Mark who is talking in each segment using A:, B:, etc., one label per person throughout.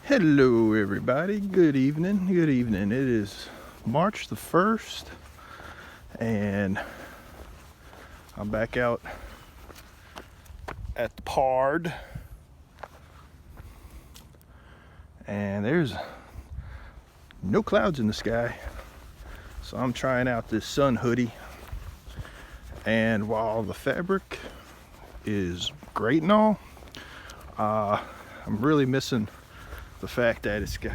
A: Hello everybody, good evening. It is March the 1st and I'm back out at the Thepard and there's no clouds in the sky, so I'm trying out this sun hoodie. And while the fabric is great and all, I'm really missing the fact that it's got,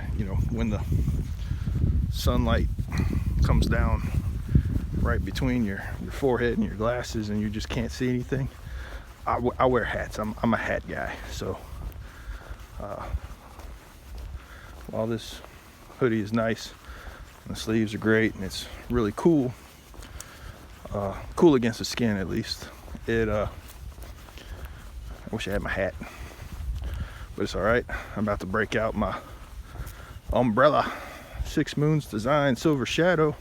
A: when the sunlight comes down right between your forehead and your glasses and you just can't see anything. I wear hats. I'm a hat guy. So while this hoodie is nice, the sleeves are great, and it's really cool, cool against the skin at least. I wish I had my hat, but it's all right. I'm about to break out my umbrella, 6 Moons Design Silver Shadow,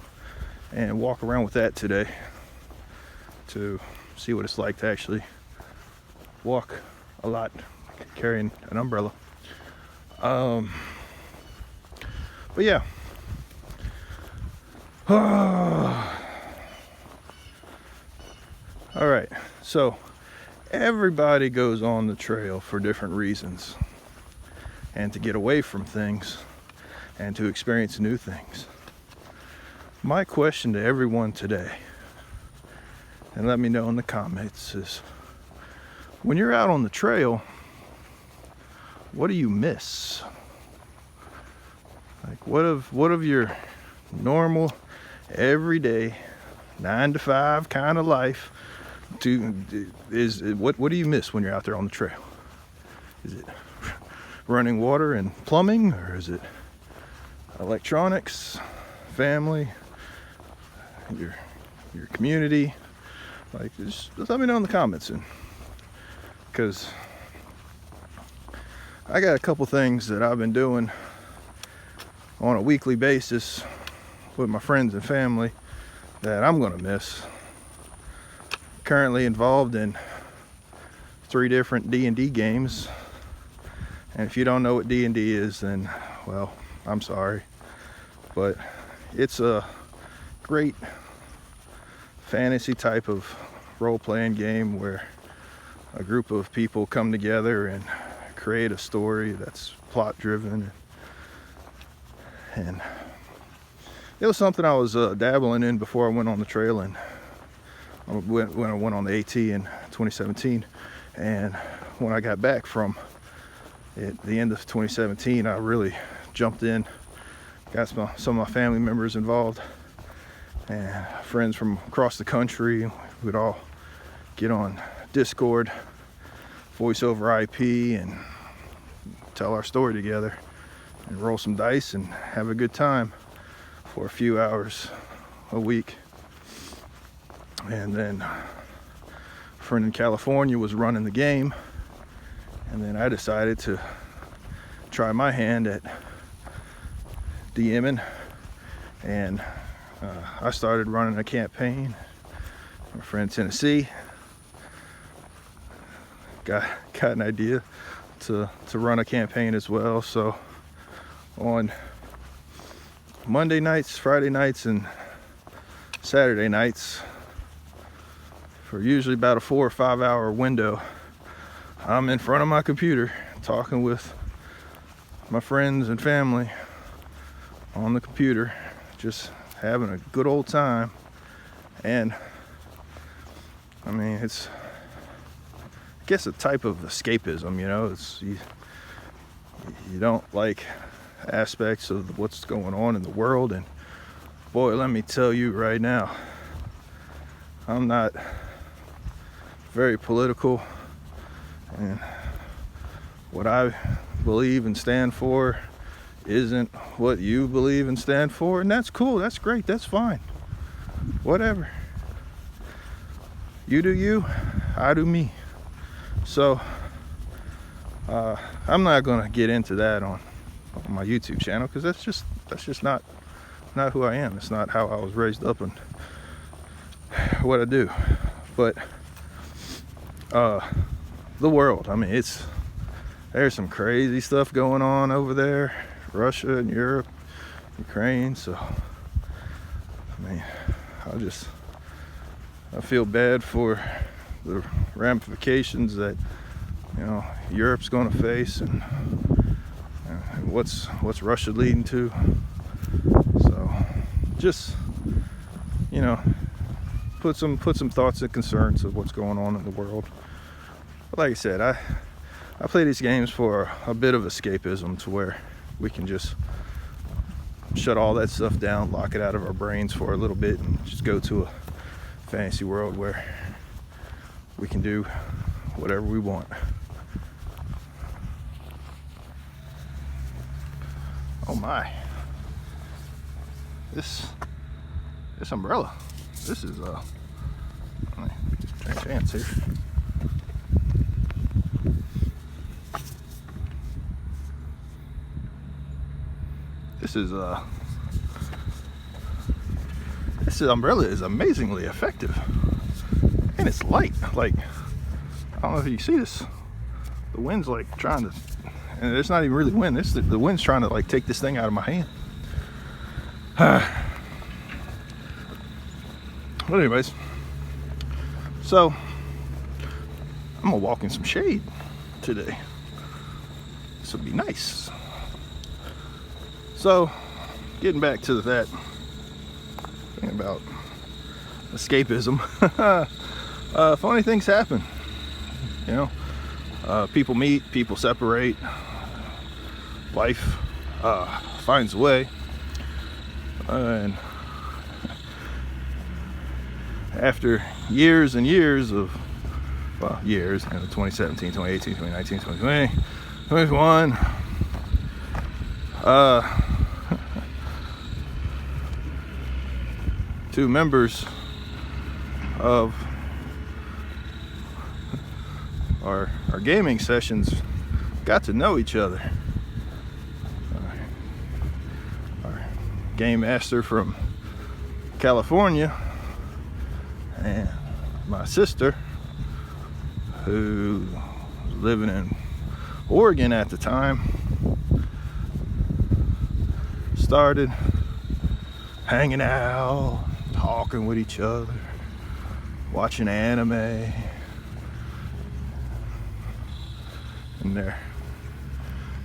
A: and walk around with that today to see what it's like to actually walk a lot carrying an umbrella. But yeah. All right, so everybody goes on the trail for different reasons, and to get away from things and to experience new things. My question to everyone today, and let me know in the comments, is when you're out on the trail, what do you miss? Like what of your normal everyday 9 to 5 kind of life what do you miss when you're out there on the trail? Is it running water and plumbing, or is it electronics, family, your community? Like, just let me know in the comments, and because I got a couple things that I've been doing on a weekly basis with my friends and family that I'm gonna miss. Currently involved in 3 different D&D games, and if you don't know what D&D is, then, well, I'm sorry, but it's a great fantasy type of role-playing game where a group of people come together and create a story that's plot-driven, and it was something I was dabbling in before I went on the trail, and when I went on the AT in 2017, and when I got back from at the end of 2017, I really jumped in, got some of my family members involved and friends from across the country. We'd all get on Discord, voice over IP, and tell our story together and roll some dice and have a good time for a few hours a week. And then a friend in California was running the game, and then I decided to try my hand at DMing, and I started running a campaign. My friend Tennessee got an idea to run a campaign as well. So on Monday nights, Friday nights, and Saturday nights, for usually about a 4 or 5 hour window, I'm in front of my computer talking with my friends and family on the computer, just having a good old time. And I mean, it's, I guess, a type of escapism, it's you don't like aspects of what's going on in the world, and boy, let me tell you right now, I'm not very political, and what I believe and stand for isn't what you believe and stand for, and that's cool, that's great, that's fine, whatever. You do you, I do me. So I'm not gonna get into that on my YouTube channel, because that's just not who I am. It's not how I was raised up and what I do. But the world, I mean, it's there's some crazy stuff going on over there, Russia and Europe, Ukraine. So I mean, I feel bad for the ramifications that, you know, Europe's going to face, and what's Russia leading to. So just, you know, put some thoughts and concerns of what's going on in the world. But like I said, I play these games for a bit of escapism, to where we can just shut all that stuff down, lock it out of our brains for a little bit, and just go to a fantasy world where we can do whatever we want. Oh my, this umbrella, this is let me change hands here. This umbrella is amazingly effective, and it's light. Like, I don't know if you see this, the wind's like trying to, and it's not even really wind, the wind's trying to like take this thing out of my hand. But anyways, so I'm gonna walk in some shade today. This will be nice. So, getting back to that thing about escapism, funny things happen. You know, people meet, people separate, life finds a way, and after years and years of, well, years, you know, 2017, 2018, 2019, 2020, 2021, two members of our gaming sessions got to know each other. Our game master from California and my sister, who was living in Oregon at the time, started hanging out, talking with each other, watching anime, and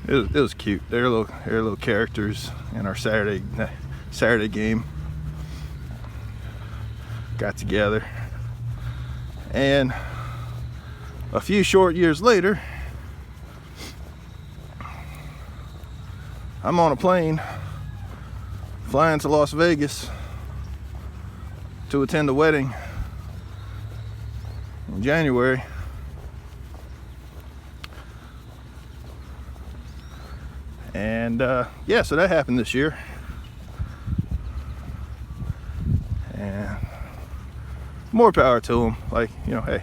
A: it was cute. They're little characters in our Saturday game. Got together, and a few short years later, I'm on a plane flying to Las Vegas to attend a wedding in January. And yeah, so that happened this year. And more power to them. Like, you know, hey,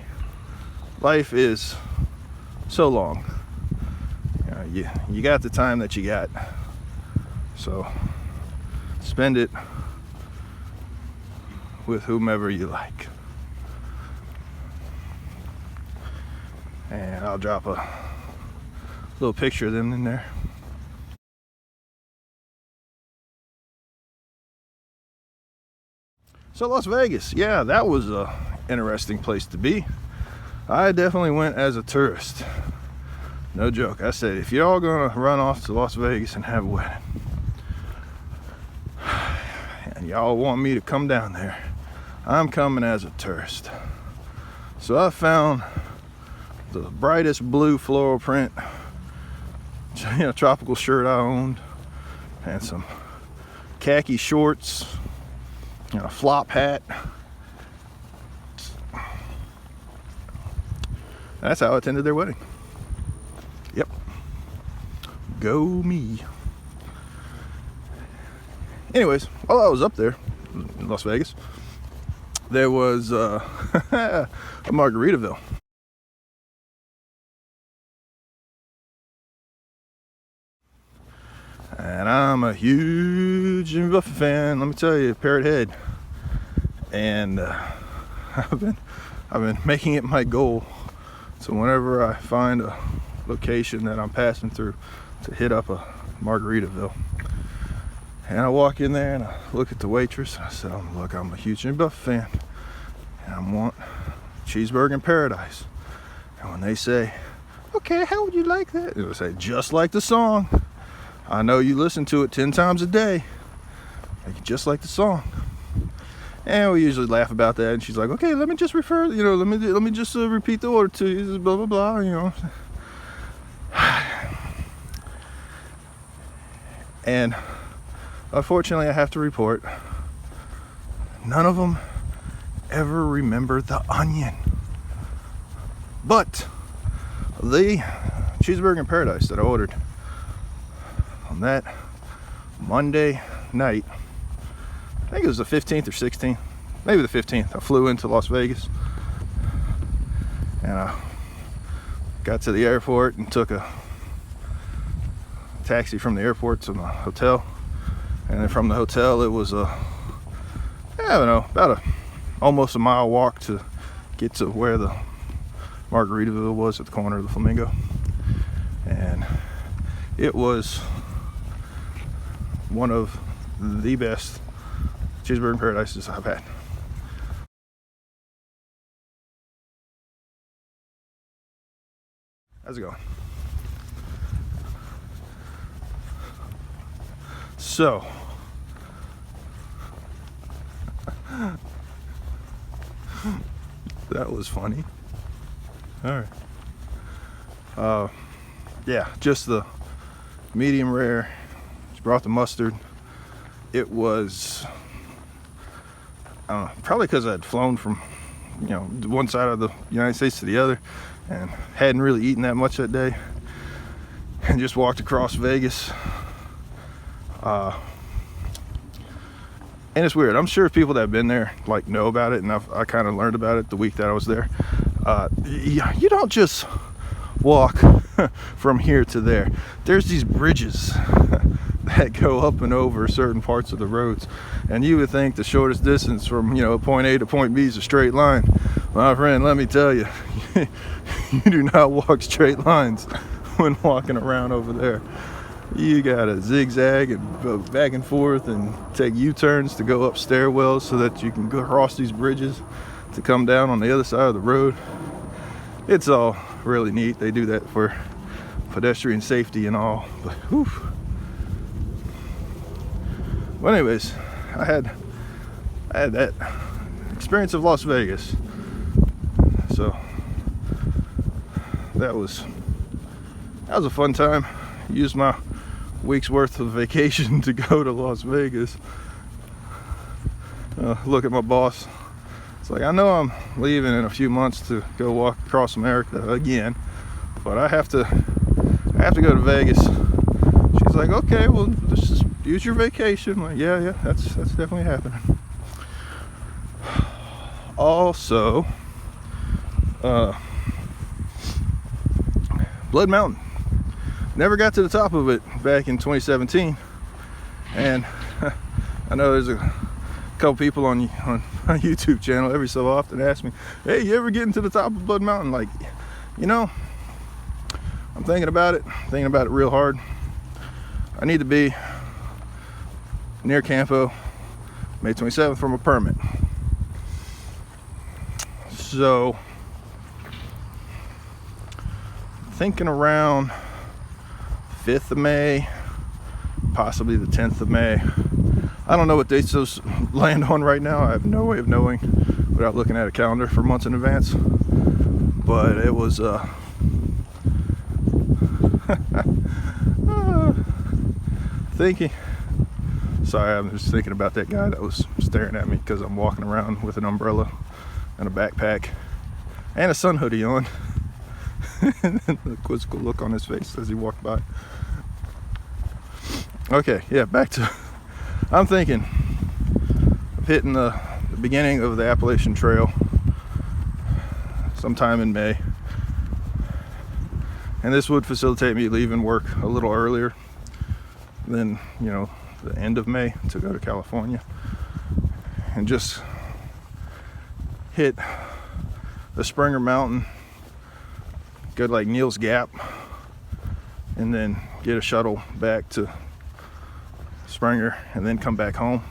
A: life is so long. You know, you got the time that you got, so spend it with whomever you like. And I'll drop a little picture of them in there. So Las Vegas, yeah, that was a interesting place to be. I definitely went as a tourist. No joke. I said, if y'all gonna run off to Las Vegas and have a wedding, and y'all want me to come down there, I'm coming as a tourist. So I found the brightest blue floral print, you know, tropical shirt I owned, and some khaki shorts, and a flop hat. That's how I attended their wedding. Yep. Go me. Anyways, while I was up there in Las Vegas, there was a Margaritaville. And I'm a huge Jimmy Buffett fan, let me tell you, Parrot Head. And I've been making it my goal. So whenever I find a location that I'm passing through to hit up a Margaritaville. And I walk in there and I look at the waitress and I said, look, I'm a huge Jimmy Buffett fan and I want cheeseburger in paradise. And when they say, okay, how would you like that? It'll say, just like the song. I know you listen to it 10 times a day. Like, just like the song. And we usually laugh about that. And she's like, okay, let me just refer, let me just repeat the order to you, blah, blah, blah, And unfortunately, I have to report, none of them ever remember the onion. But the cheeseburger in paradise that I ordered on that Monday night, I think it was the 15th or 16th, maybe the 15th, I flew into Las Vegas and I got to the airport and took a taxi from the airport to my hotel. And then from the hotel, it was about almost a mile walk to get to where the Margaritaville was at the corner of the Flamingo. And it was one of the best cheeseburger in paradises I've had. How's it going? So, that was funny. All right. Yeah, just the medium rare. She brought the mustard. It was, probably because I had flown from, one side of the United States to the other and hadn't really eaten that much that day and just walked across Vegas. And it's weird. I'm sure people that have been there know about it, and I kind of learned about it the week that I was there. You don't just walk from here to there. There's these bridges that go up and over certain parts of the roads, and you would think the shortest distance from point A to point B is a straight line. My friend, let me tell you, you do not walk straight lines when walking around over there. You gotta zigzag and go back and forth and take U-turns to go up stairwells so that you can go across these bridges to come down on the other side of the road. It's all really neat. They do that for pedestrian safety and all, but whew. Well, anyways, I had that experience of Las Vegas, so that was a fun time. Used my week's worth of vacation to go to Las Vegas. Look at my boss. It's like, I know I'm leaving in a few months to go walk across America again, but I have to go to Vegas. She's like, okay, well, just use your vacation. I'm like, yeah, that's definitely happening. Also, Blood Mountain. Never got to the top of it back in 2017, and I know there's a couple people on my YouTube channel every so often ask me, hey, you ever getting to the top of Blood Mountain? Like, I'm thinking about it real hard. I need to be near Campo May 27th from a permit. So, thinking around 5th of May, possibly the 10th of May. I don't know what dates those land on right now. I have no way of knowing without looking at a calendar for months in advance. But it was thinking. Sorry, I'm just thinking about that guy that was staring at me because I'm walking around with an umbrella and a backpack and a sun hoodie on. And then the quizzical look on his face as he walked by. Okay, yeah, back to, I'm thinking of hitting the beginning of the Appalachian Trail sometime in May. And this would facilitate me leaving work a little earlier than, the end of May to go to California. And just hit the Springer Mountain, go to Neil's Gap and then get a shuttle back to Springer and then come back home.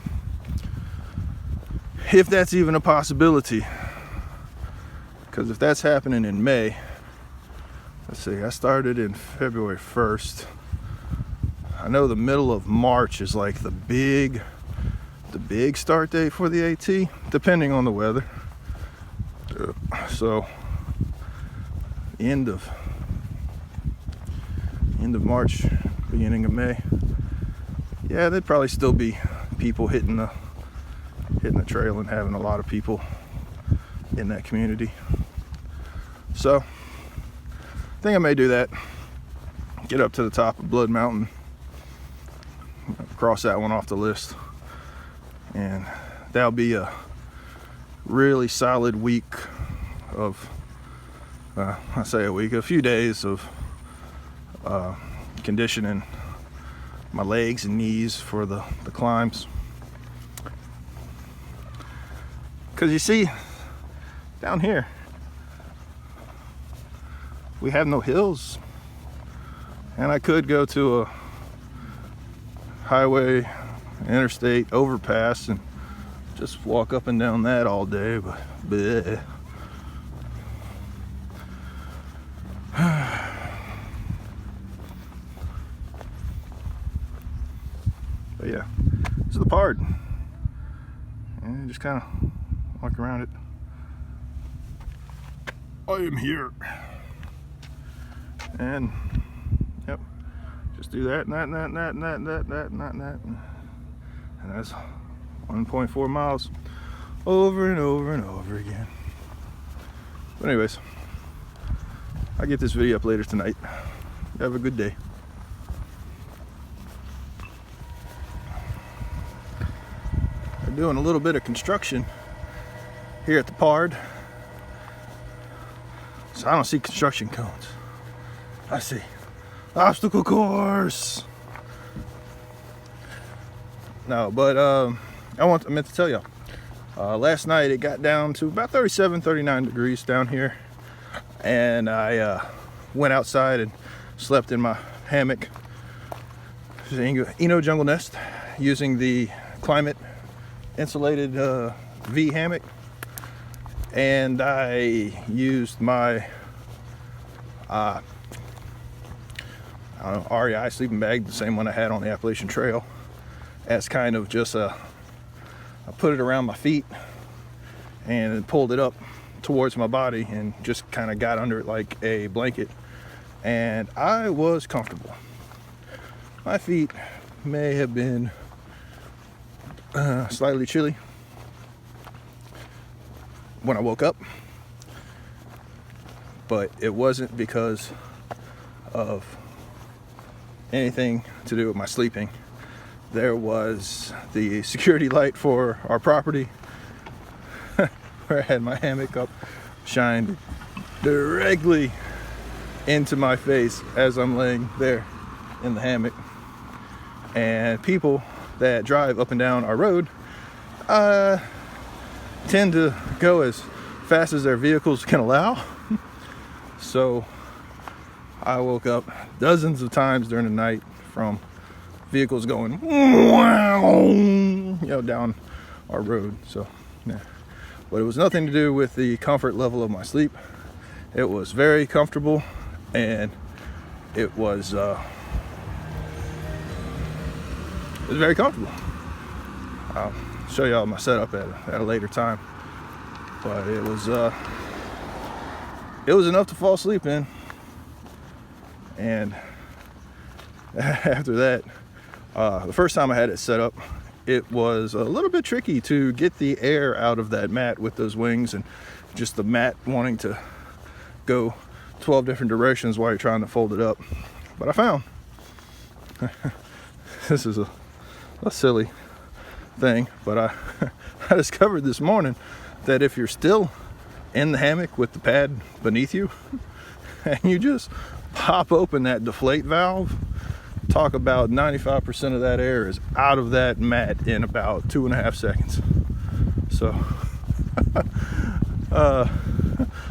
A: If that's even a possibility, because if that's happening in May, let's see, I started in February 1st. I know the middle of March is like the big start date for the AT, depending on the weather. So end of March, beginning of May. Yeah, there'd probably still be people hitting the trail and having a lot of people in that community. So I think I may do that. Get up to the top of Blood Mountain, cross that one off the list, and that'll be a really solid week of I say a week, a few days of conditioning my legs and knees for the climbs. Because you see, down here we have no hills, and I could go to a highway, interstate overpass and just walk up and down that all day, but bleh. But yeah, this is the Thepard, and just kind of walk around it. I am here, and yep, just do that and that and that and that and that and that and that and that and that, and that's 1.4 miles over and over and over again. But anyways, I'll get this video up later tonight. Have a good day. They're doing a little bit of construction here at the Thepard, so I don't see construction cones. I see obstacle course. No, but I meant to tell y'all, last night it got down to about 37, 39 degrees down here, and I went outside and slept in my hammock, Eno Jungle Nest, using the climate insulated V hammock, and I used my I don't know, REI sleeping bag, the same one I had on the Appalachian Trail, as kind of just I put it around my feet and pulled it up towards my body and just kind of got under it like a blanket, and I was comfortable. My feet may have been slightly chilly when I woke up, but it wasn't because of anything to do with my sleeping. There was the security light for our property where I had my hammock up, shined directly into my face as I'm laying there in the hammock. And people that drive up and down our road tend to go as fast as their vehicles can allow. So I woke up dozens of times during the night from vehicles going down our road. So yeah, but it was nothing to do with the comfort level of my sleep. It was very comfortable, and it was very comfortable. I'll show y'all my setup at a later time, but it was enough to fall asleep in. And after that, the first time I had it set up, it was a little bit tricky to get the air out of that mat with those wings, and just the mat wanting to go 12 different directions while you're trying to fold it up. But I found this is a silly thing, but I discovered this morning that if you're still in the hammock with the pad beneath you and you just pop open that deflate valve, talk about 95% of that air is out of that mat in about 2.5 seconds. So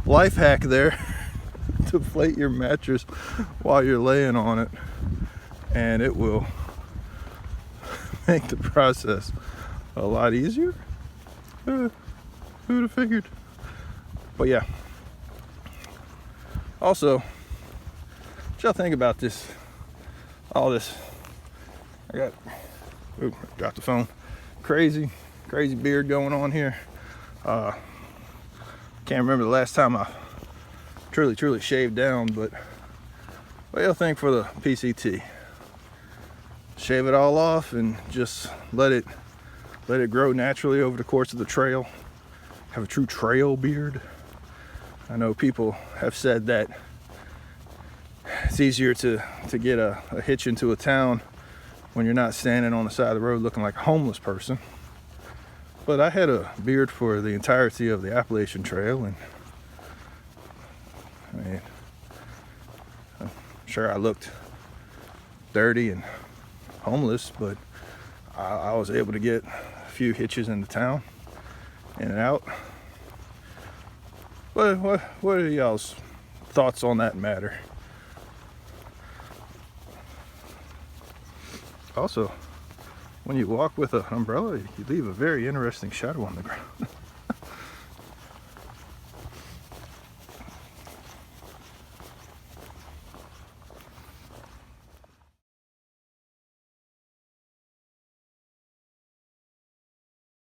A: life hack there. Deflate your mattress while you're laying on it. and it will make the process a lot easier. Who'd have figured? But yeah. Also, what y'all think about this? All this. I dropped the phone. Crazy beard going on here. Can't remember the last time I truly shaved down, but what y'all think for the PCT? Shave it all off and just let it grow naturally over the course of the trail. Have a true trail beard. I know people have said that it's easier to get a hitch into a town when you're not standing on the side of the road looking like a homeless person. But I had a beard for the entirety of the Appalachian Trail, and I mean, I'm sure I looked dirty and homeless, but I was able to get a few hitches into town, in and out. What are y'all's thoughts on that matter? Also, when you walk with an umbrella, you leave a very interesting shadow on the ground.